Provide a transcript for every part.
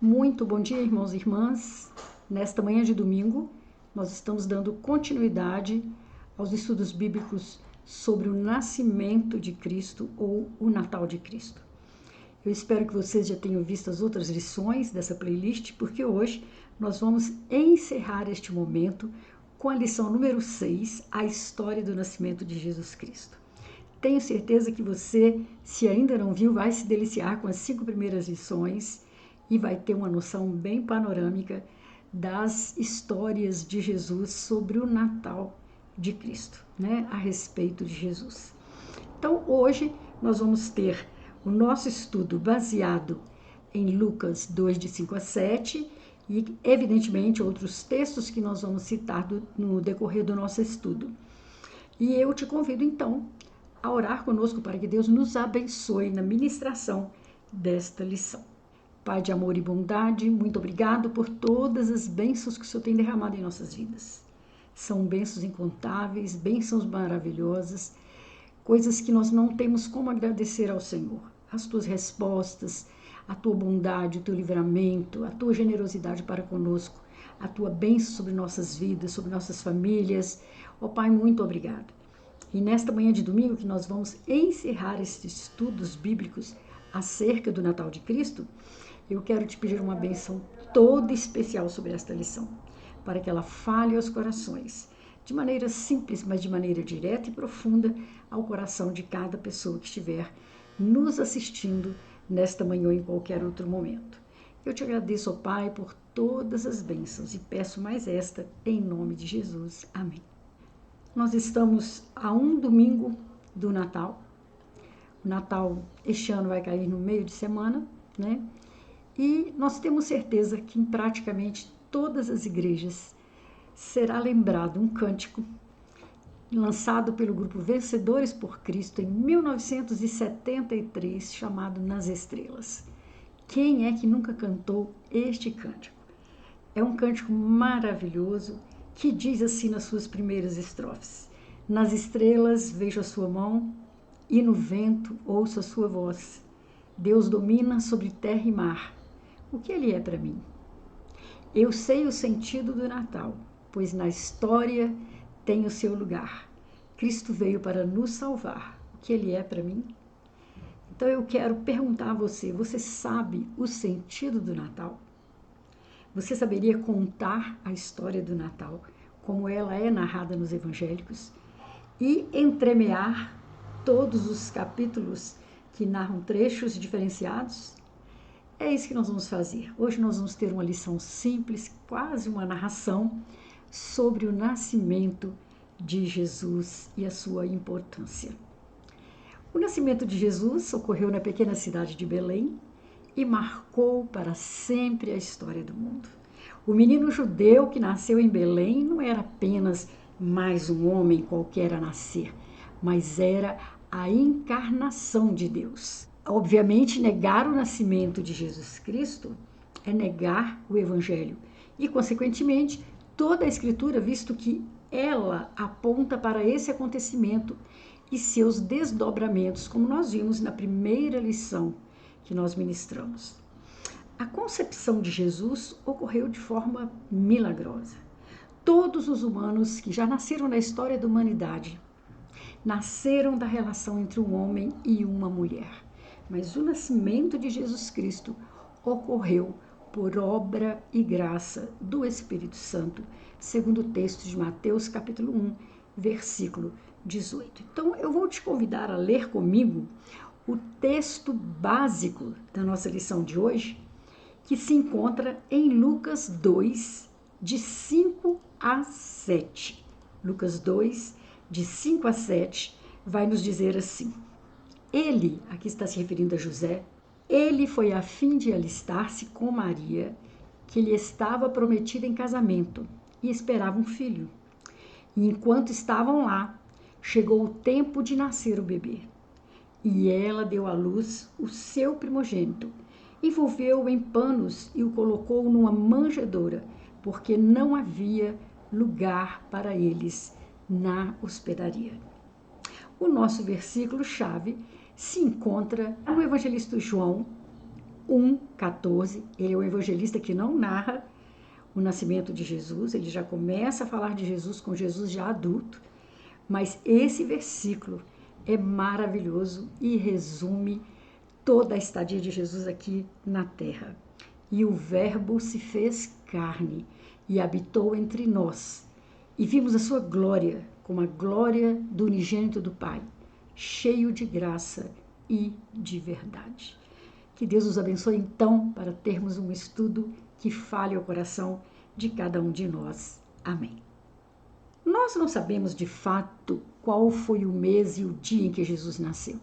Muito bom dia, irmãos e irmãs. Nesta manhã de domingo, nós estamos dando continuidade aos estudos bíblicos sobre o nascimento de Cristo ou o Natal de Cristo. Eu espero que vocês já tenham visto as outras lições dessa playlist, porque hoje nós vamos encerrar este momento com a lição número 6, a história do nascimento de Jesus Cristo. Tenho certeza que você, se ainda não viu, vai se deliciar com as 5 primeiras lições e vai ter uma noção bem panorâmica das histórias de Jesus sobre o Natal de Cristo, né? A respeito de Jesus. Então, hoje nós vamos ter o nosso estudo baseado em Lucas 2, de 5 a 7 e, evidentemente, outros textos que nós vamos citar no decorrer do nosso estudo. E eu te convido, então, a orar conosco para que Deus nos abençoe na ministração desta lição. Pai de amor e bondade, muito obrigado por todas as bênçãos que o Senhor tem derramado em nossas vidas. São bênçãos incontáveis, bênçãos maravilhosas, coisas que nós não temos como agradecer ao Senhor. As tuas respostas, a tua bondade, o teu livramento, a tua generosidade para conosco, a tua bênção sobre nossas vidas, sobre nossas famílias. Ó Pai, muito obrigado. E nesta manhã de domingo que nós vamos encerrar esses estudos bíblicos acerca do Natal de Cristo, eu quero te pedir uma bênção toda especial sobre esta lição, para que ela fale aos corações, de maneira simples, mas de maneira direta e profunda, ao coração de cada pessoa que estiver nos assistindo nesta manhã ou em qualquer outro momento. Eu te agradeço, ó Pai, por todas as bênçãos e peço mais esta em nome de Jesus. Amém. Nós estamos a um domingo do Natal. O Natal este ano vai cair no meio de semana, né? E nós temos certeza que em praticamente todas as igrejas será lembrado um cântico lançado pelo grupo Vencedores por Cristo em 1973, chamado Nas Estrelas. Quem é que nunca cantou este cântico? É um cântico maravilhoso que diz assim nas suas primeiras estrofes: nas estrelas vejo a sua mão e no vento ouço a sua voz. Deus domina sobre terra e mar. O que ele é para mim? Eu sei o sentido do Natal, pois na história tem o seu lugar. Cristo veio para nos salvar. O que ele é para mim? Então eu quero perguntar a você, você sabe o sentido do Natal? Você saberia contar a história do Natal, como ela é narrada nos evangélicos, e entremear todos os capítulos que narram trechos diferenciados? É isso que nós vamos fazer. Hoje nós vamos ter uma lição simples, quase uma narração, sobre o nascimento de Jesus e a sua importância. O nascimento de Jesus ocorreu na pequena cidade de Belém e marcou para sempre a história do mundo. O menino judeu que nasceu em Belém não era apenas mais um homem qualquer a nascer, mas era a encarnação de Deus. Obviamente, negar o nascimento de Jesus Cristo é negar o Evangelho e, consequentemente, toda a Escritura, visto que ela aponta para esse acontecimento e seus desdobramentos, como nós vimos na primeira lição que nós ministramos. A concepção de Jesus ocorreu de forma milagrosa. Todos os humanos que já nasceram na história da humanidade nasceram da relação entre um homem e uma mulher. Mas o nascimento de Jesus Cristo ocorreu por obra e graça do Espírito Santo, segundo o texto de Mateus capítulo 1, versículo 18. Então, eu vou te convidar a ler comigo o texto básico da nossa lição de hoje, que se encontra em Lucas 2, de 5 a 7. Lucas 2, de 5 a 7, vai nos dizer assim: Ele, aqui está se referindo a José, ele foi a fim de alistar-se com Maria, que lhe estava prometida em casamento, e esperava um filho. E enquanto estavam lá, chegou o tempo de nascer o bebê. E ela deu à luz o seu primogênito, envolveu-o em panos e o colocou numa manjedoura, porque não havia lugar para eles na hospedaria. O nosso versículo-chave se encontra no evangelista João 1,14. Ele é o evangelista que não narra o nascimento de Jesus, ele já começa a falar de Jesus com Jesus já adulto, mas esse versículo é maravilhoso e resume toda a estadia de Jesus aqui na terra. E o Verbo se fez carne e habitou entre nós, e vimos a sua glória, como a glória do unigênito do Pai, cheio de graça e de verdade. Que Deus nos abençoe então para termos um estudo que fale ao coração de cada um de nós. Amém. Nós não sabemos de fato qual foi o mês e o dia em que Jesus nasceu.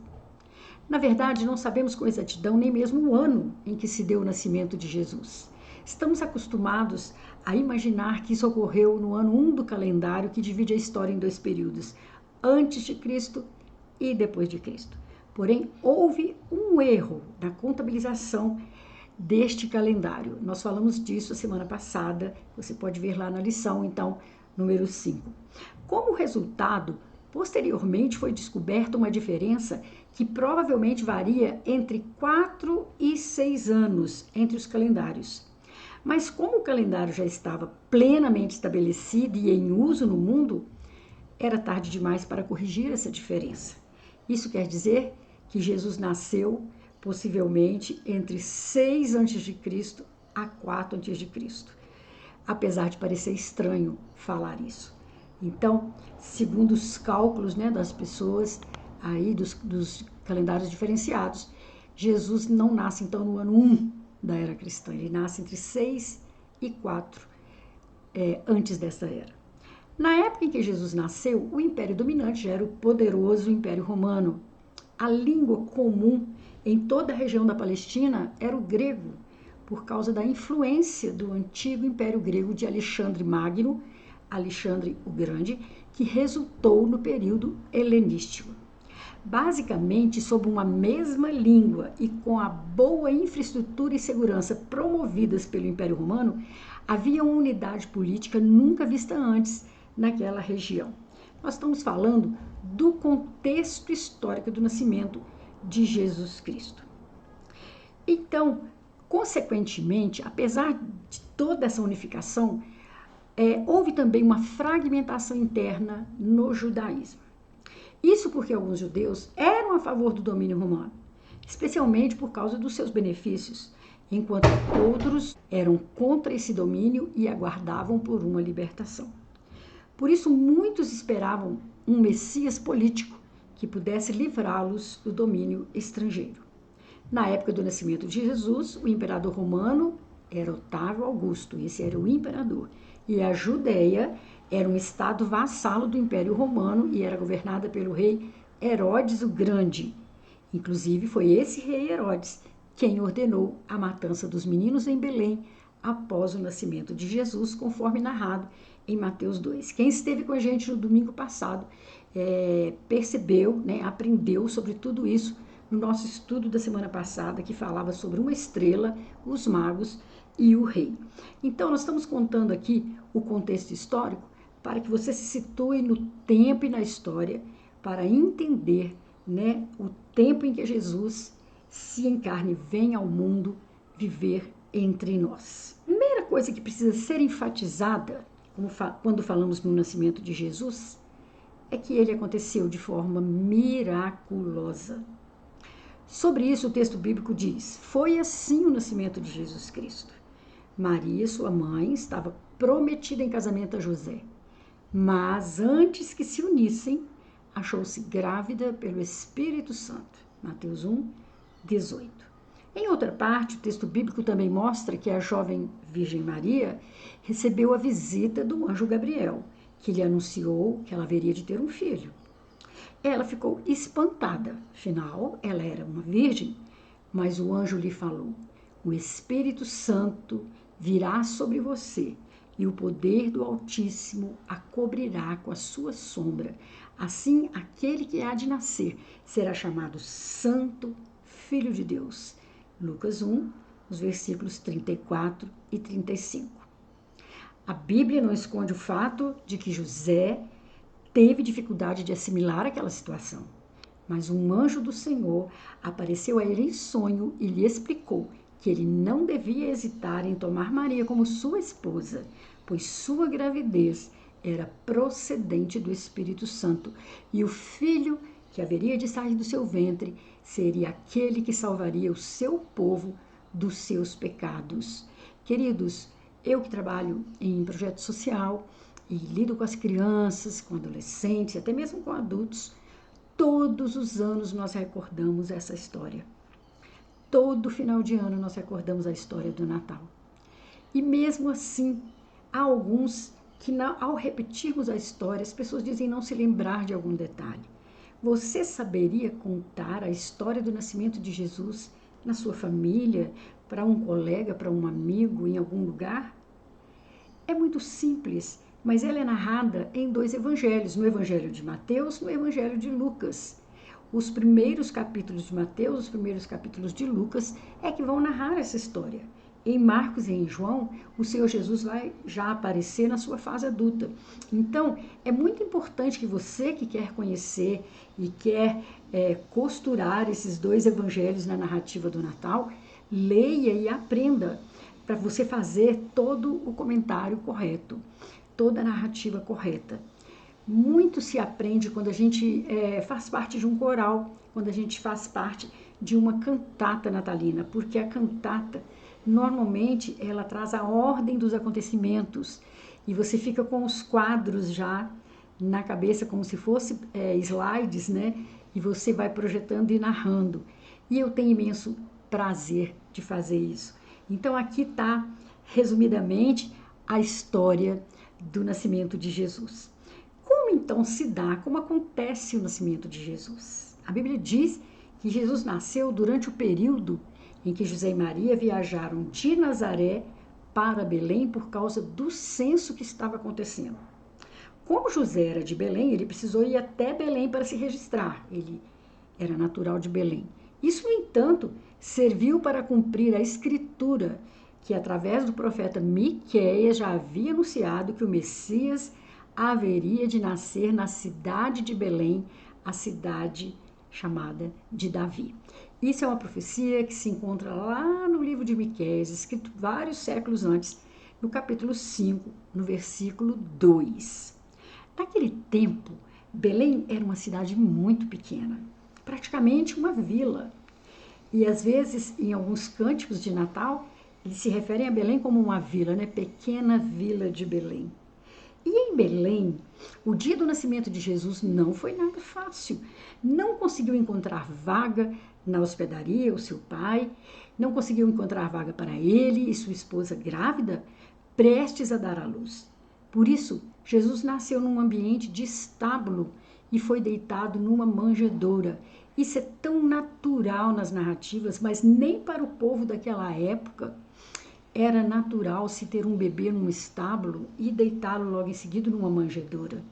Na verdade, não sabemos com exatidão nem mesmo o ano em que se deu o nascimento de Jesus. Estamos acostumados a imaginar que isso ocorreu no ano 1 do calendário, que divide a história em dois períodos, antes de Cristo e depois de Cristo. Porém, houve um erro na contabilização deste calendário. Nós falamos disso a semana passada, você pode ver lá na lição, então, número 5. Como resultado, posteriormente foi descoberta uma diferença que provavelmente varia entre 4 e 6 anos entre os calendários. Mas como o calendário já estava plenamente estabelecido e em uso no mundo, era tarde demais para corrigir essa diferença. Isso quer dizer que Jesus nasceu possivelmente entre 6 a.C. a 4 a.C., apesar de parecer estranho falar isso. Então, segundo os cálculos, das pessoas aí dos calendários diferenciados, Jesus não nasce então no ano 1 da era cristã, ele nasce entre 6 e 4 antes dessa era. Na época em que Jesus nasceu, o império dominante já era o poderoso Império Romano. A língua comum em toda a região da Palestina era o grego, por causa da influência do antigo Império Grego de Alexandre Magno, Alexandre o Grande, que resultou no período helenístico. Basicamente, sob uma mesma língua e com a boa infraestrutura e segurança promovidas pelo Império Romano, havia uma unidade política nunca vista antes naquela região. Nós estamos falando do contexto histórico do nascimento de Jesus Cristo. Então, consequentemente, apesar de toda essa unificação, houve também uma fragmentação interna no judaísmo. Isso porque alguns judeus eram a favor do domínio romano, especialmente por causa dos seus benefícios, enquanto outros eram contra esse domínio e aguardavam por uma libertação. Por isso, muitos esperavam um Messias político que pudesse livrá-los do domínio estrangeiro. Na época do nascimento de Jesus, o imperador romano era Otávio Augusto, esse era o imperador, e a Judéia era um estado vassalo do Império Romano e era governada pelo rei Herodes o Grande. Inclusive, foi esse rei Herodes quem ordenou a matança dos meninos em Belém após o nascimento de Jesus, conforme narrado em Mateus 2. Quem esteve com a gente no domingo passado percebeu, aprendeu sobre tudo isso no nosso estudo da semana passada, que falava sobre uma estrela, os magos e o rei. Então, nós estamos contando aqui o contexto histórico para que você se situe no tempo e na história, para entender o tempo em que Jesus se encarna e vem ao mundo viver entre nós. Primeira coisa que precisa ser enfatizada quando falamos no nascimento de Jesus é que ele aconteceu de forma miraculosa. Sobre isso, o texto bíblico diz: foi assim o nascimento de Jesus Cristo. Maria, sua mãe, estava prometida em casamento a José, mas antes que se unissem, achou-se grávida pelo Espírito Santo. Mateus 1, 18. Em outra parte, o texto bíblico também mostra que a jovem Virgem Maria recebeu a visita do anjo Gabriel, que lhe anunciou que ela haveria de ter um filho. Ela ficou espantada, afinal, ela era uma virgem, mas o anjo lhe falou: o Espírito Santo virá sobre você e o poder do Altíssimo a cobrirá com a sua sombra. Assim, aquele que há de nascer será chamado Santo Filho de Deus. Lucas 1, os versículos 34 e 35. A Bíblia não esconde o fato de que José teve dificuldade de assimilar aquela situação, mas um anjo do Senhor apareceu a ele em sonho e lhe explicou que ele não devia hesitar em tomar Maria como sua esposa, pois sua gravidez era procedente do Espírito Santo e o filho que haveria de sair do seu ventre seria aquele que salvaria o seu povo dos seus pecados. Queridos, eu que trabalho em projeto social e lido com as crianças, com adolescentes, até mesmo com adultos, todos os anos nós recordamos essa história. Todo final de ano nós recordamos a história do Natal. E mesmo assim, há alguns que ao repetirmos a história, as pessoas dizem não se lembrar de algum detalhe. Você saberia contar a história do nascimento de Jesus na sua família, para um colega, para um amigo, em algum lugar? É muito simples, mas ela é narrada em 2 evangelhos, no Evangelho de Mateus e no Evangelho de Lucas. Os primeiros capítulos de Mateus, os primeiros capítulos de Lucas é que vão narrar essa história. Em Marcos e em João, o Senhor Jesus vai já aparecer na sua fase adulta. Então, é muito importante que você que quer conhecer e quer costurar esses 2 evangelhos na narrativa do Natal, leia e aprenda para você fazer todo o comentário correto, toda a narrativa correta. Muito se aprende quando a gente faz parte de um coral, quando a gente faz parte de uma cantata natalina, porque a cantata, normalmente, ela traz a ordem dos acontecimentos e você fica com os quadros já na cabeça, como se fosse slides, né? E você vai projetando e narrando. E eu tenho imenso prazer de fazer isso. Então, aqui está, resumidamente, a história do nascimento de Jesus. Como então se dá, como acontece o nascimento de Jesus? A Bíblia diz que Jesus nasceu durante o período em que José e Maria viajaram de Nazaré para Belém por causa do censo que estava acontecendo. Como José era de Belém, ele precisou ir até Belém para se registrar. Ele era natural de Belém. Isso, no entanto, serviu para cumprir a escritura que, através do profeta Miqueias, já havia anunciado que o Messias haveria de nascer na cidade de Belém, a cidade chamada de Davi. Isso é uma profecia que se encontra lá no livro de Miqueias, escrito vários séculos antes, no capítulo 5, no versículo 2. Naquele tempo, Belém era uma cidade muito pequena, praticamente uma vila. E às vezes, em alguns cânticos de Natal, eles se referem a Belém como uma vila, né? Pequena vila de Belém. E em Belém, o dia do nascimento de Jesus não foi nada fácil. Não conseguiu encontrar vaga na hospedaria, o seu pai, não conseguiu encontrar vaga para ele e sua esposa grávida, prestes a dar à luz. Por isso, Jesus nasceu num ambiente de estábulo e foi deitado numa manjedoura. Isso é tão natural nas narrativas, mas nem para o povo daquela época era natural se ter um bebê num estábulo e deitá-lo logo em seguida numa manjedoura.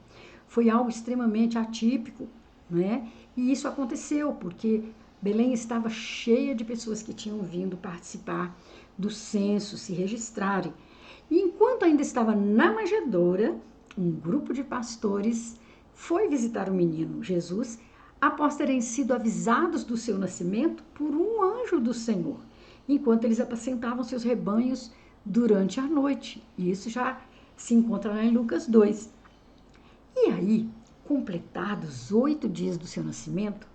Foi algo extremamente atípico, né? E isso aconteceu porque Belém estava cheia de pessoas que tinham vindo participar do censo, se registrarem. E enquanto ainda estava na manjedoura, um grupo de pastores foi visitar o menino Jesus após terem sido avisados do seu nascimento por um anjo do Senhor, enquanto eles apacentavam seus rebanhos durante a noite. E isso já se encontra lá em Lucas 2. E aí, completados 8 dias do seu nascimento,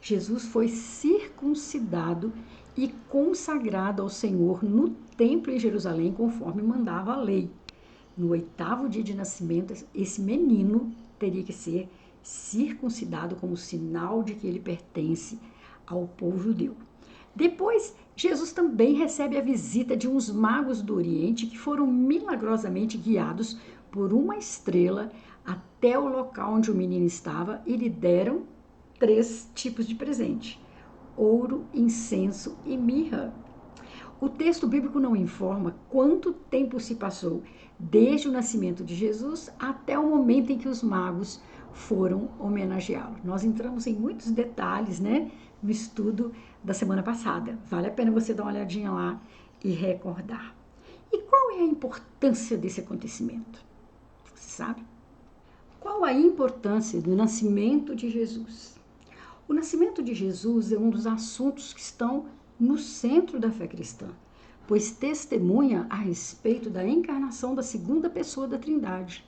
Jesus foi circuncidado e consagrado ao Senhor no templo em Jerusalém, conforme mandava a lei. No 8º dia de nascimento, esse menino teria que ser circuncidado como sinal de que ele pertence ao povo judeu. Depois, Jesus também recebe a visita de uns magos do Oriente que foram milagrosamente guiados por uma estrela até o local onde o menino estava e lhe deram 3 tipos de presente: ouro, incenso e mirra. O texto bíblico não informa quanto tempo se passou desde o nascimento de Jesus até o momento em que os magos foram homenageá-lo. Nós entramos em muitos detalhes, né, no estudo da semana passada. Vale a pena você dar uma olhadinha lá e recordar. E qual é a importância desse acontecimento? Você sabe? Qual a importância do nascimento de Jesus? O nascimento de Jesus é um dos assuntos que estão no centro da fé cristã, pois testemunha a respeito da encarnação da segunda pessoa da Trindade.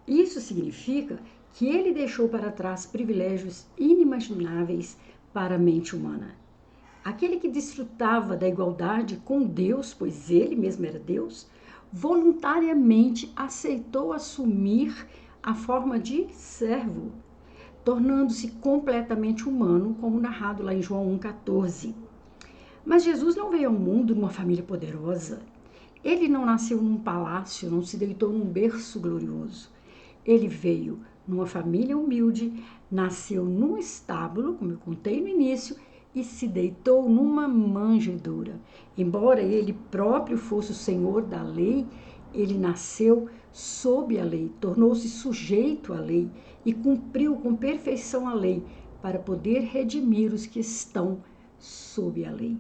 Isso significa que ele deixou para trás privilégios inimagináveis para a mente humana. Aquele que desfrutava da igualdade com Deus, pois ele mesmo era Deus, voluntariamente aceitou assumir a forma de servo, tornando-se completamente humano, como narrado lá em João 1,14. Mas Jesus não veio ao mundo numa família poderosa. Ele não nasceu num palácio, não se deitou num berço glorioso. Ele veio numa família humilde, nasceu num estábulo, como eu contei no início, e se deitou numa manjedoura. Embora ele próprio fosse o Senhor da lei, ele nasceu sob a lei, tornou-se sujeito à lei e cumpriu com perfeição a lei para poder redimir os que estão sob a lei.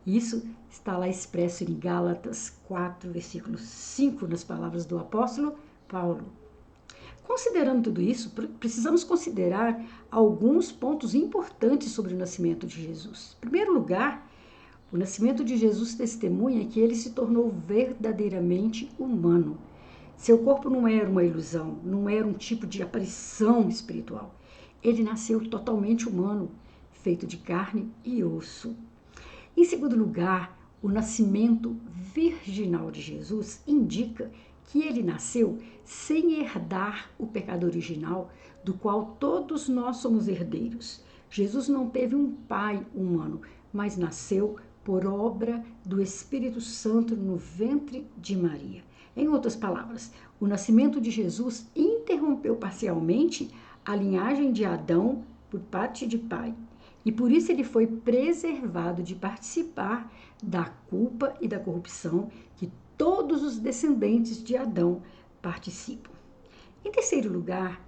Isso está lá expresso em Gálatas 4, versículo 5, nas palavras do apóstolo Paulo. Considerando tudo isso, precisamos considerar alguns pontos importantes sobre o nascimento de Jesus. Em primeiro lugar, o nascimento de Jesus testemunha que ele se tornou verdadeiramente humano. Seu corpo não era uma ilusão, não era um tipo de aparição espiritual. Ele nasceu totalmente humano, feito de carne e osso. Em segundo lugar, o nascimento virginal de Jesus indica que ele nasceu sem herdar o pecado original, do qual todos nós somos herdeiros. Jesus não teve um pai humano, mas nasceu por obra do Espírito Santo no ventre de Maria. Em outras palavras, o nascimento de Jesus interrompeu parcialmente a linhagem de Adão por parte de pai. E por isso ele foi preservado de participar da culpa e da corrupção que todos os descendentes de Adão participam. Em terceiro lugar,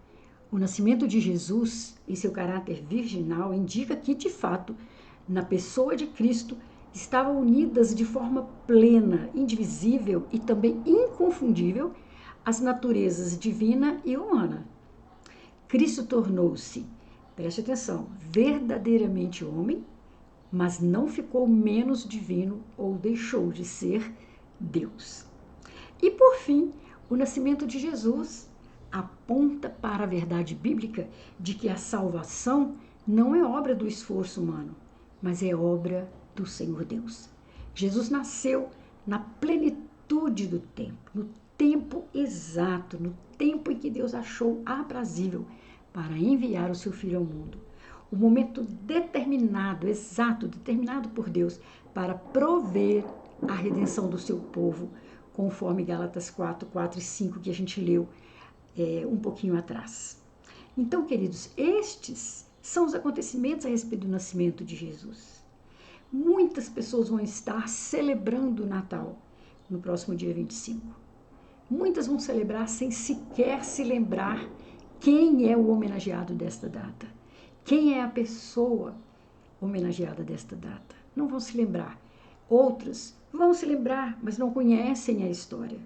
o nascimento de Jesus e seu caráter virginal indica que, de fato, na pessoa de Cristo, estavam unidas de forma plena, indivisível e também inconfundível as naturezas divina e humana. Cristo tornou-se, preste atenção, verdadeiramente homem, mas não ficou menos divino ou deixou de ser Deus. E por fim, o nascimento de Jesus aponta para a verdade bíblica de que a salvação não é obra do esforço humano, mas é obra do Senhor Deus. Jesus nasceu na plenitude do tempo, no tempo exato, no tempo em que Deus achou aprazível para enviar o seu Filho ao mundo. O momento determinado, exato, determinado por Deus para prover a redenção do seu povo, conforme Gálatas 4, 4 e 5, que a gente leu um pouquinho atrás. Então, queridos, estes são os acontecimentos a respeito do nascimento de Jesus. Muitas pessoas vão estar celebrando o Natal no próximo dia 25. Muitas vão celebrar sem sequer se lembrar quem é o homenageado desta data. Quem é a pessoa homenageada desta data? Não vão se lembrar. Outras vão se lembrar, mas não conhecem a história.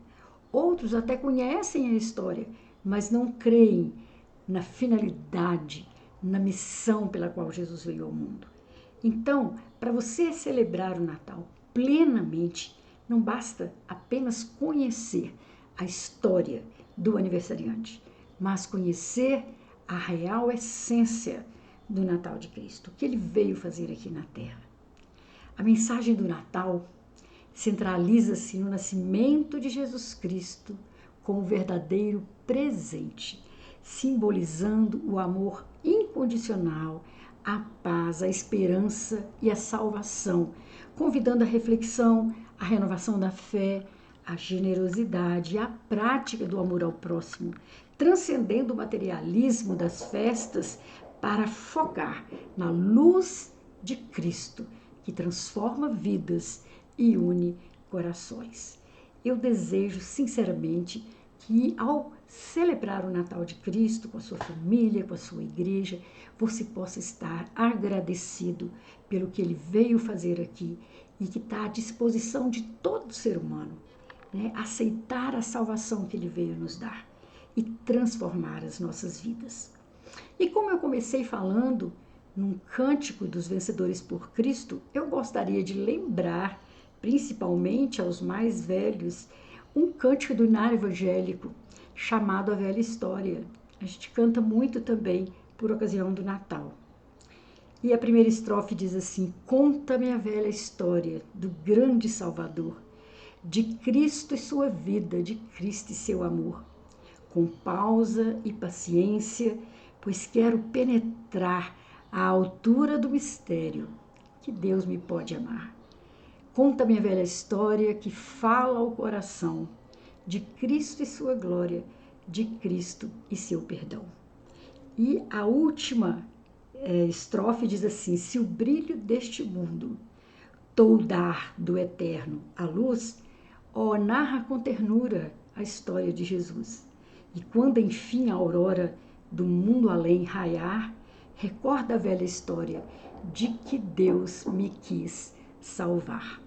Outros até conhecem a história, mas não creem na finalidade, na missão pela qual Jesus veio ao mundo. Então, para você celebrar o Natal plenamente, não basta apenas conhecer a história do aniversariante, mas conhecer a real essência do Natal de Cristo, o que ele veio fazer aqui na Terra. A mensagem do Natal centraliza-se no nascimento de Jesus Cristo como verdadeiro presente, simbolizando o amor incondicional, a paz, a esperança e a salvação, convidando a reflexão, a renovação da fé, a generosidade e a prática do amor ao próximo, transcendendo o materialismo das festas para focar na luz de Cristo, que transforma vidas e une corações. Eu desejo sinceramente que ao celebrar o Natal de Cristo com a sua família, com a sua igreja, você possa estar agradecido pelo que ele veio fazer aqui e que está à disposição de todo ser humano, né? Aceitar a salvação que ele veio nos dar e transformar as nossas vidas. E como eu comecei falando num cântico dos vencedores por Cristo, eu gostaria de lembrar, principalmente aos mais velhos, um cântico do hinário evangélico chamado A Velha História. A gente canta muito também por ocasião do Natal. E a primeira estrofe diz assim: conta-me a velha história do grande Salvador, de Cristo e sua vida, de Cristo e seu amor. Com pausa e paciência, pois quero penetrar à altura do mistério que Deus me pode amar. Conta-me a velha história que fala ao coração de Cristo e sua glória, de Cristo e seu perdão. E a última estrofe diz assim: se o brilho deste mundo toldar do eterno a luz, ó, narra com ternura a história de Jesus. E quando enfim a aurora do mundo além raiar, recorda a velha história de que Deus me quis salvar.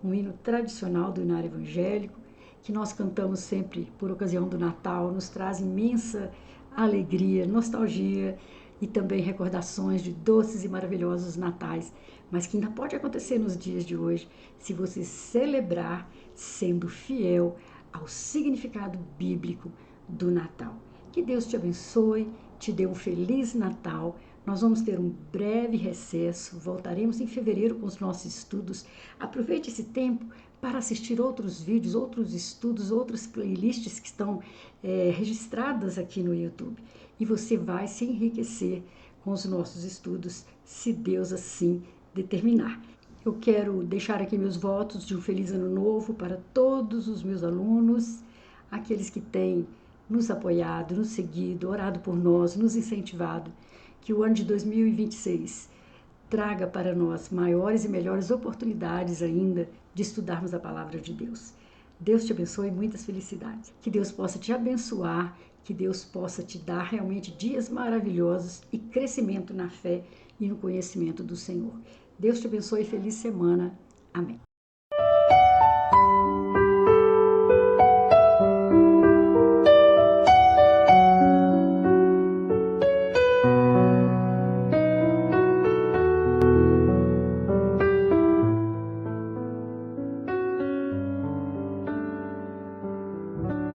Um hino tradicional do hinário evangélico, que nós cantamos sempre por ocasião do Natal, nos traz imensa alegria, nostalgia e também recordações de doces e maravilhosos natais, mas que ainda pode acontecer nos dias de hoje, se você celebrar sendo fiel ao significado bíblico do Natal. Que Deus te abençoe, te dê um feliz Natal. Nós vamos ter um breve recesso, voltaremos em fevereiro com os nossos estudos. Aproveite esse tempo para assistir outros vídeos, outros estudos, outras playlists que estão registradas aqui no YouTube. E você vai se enriquecer com os nossos estudos, se Deus assim determinar. Eu quero deixar aqui meus votos de um feliz ano novo para todos os meus alunos, aqueles que têm nos apoiado, nos seguido, orado por nós, nos incentivado. Que o ano de 2026 traga para nós maiores e melhores oportunidades ainda de estudarmos a palavra de Deus. Deus te abençoe e muitas felicidades. Que Deus possa te abençoar, que Deus possa te dar realmente dias maravilhosos e crescimento na fé e no conhecimento do Senhor. Deus te abençoe e feliz semana. Amém.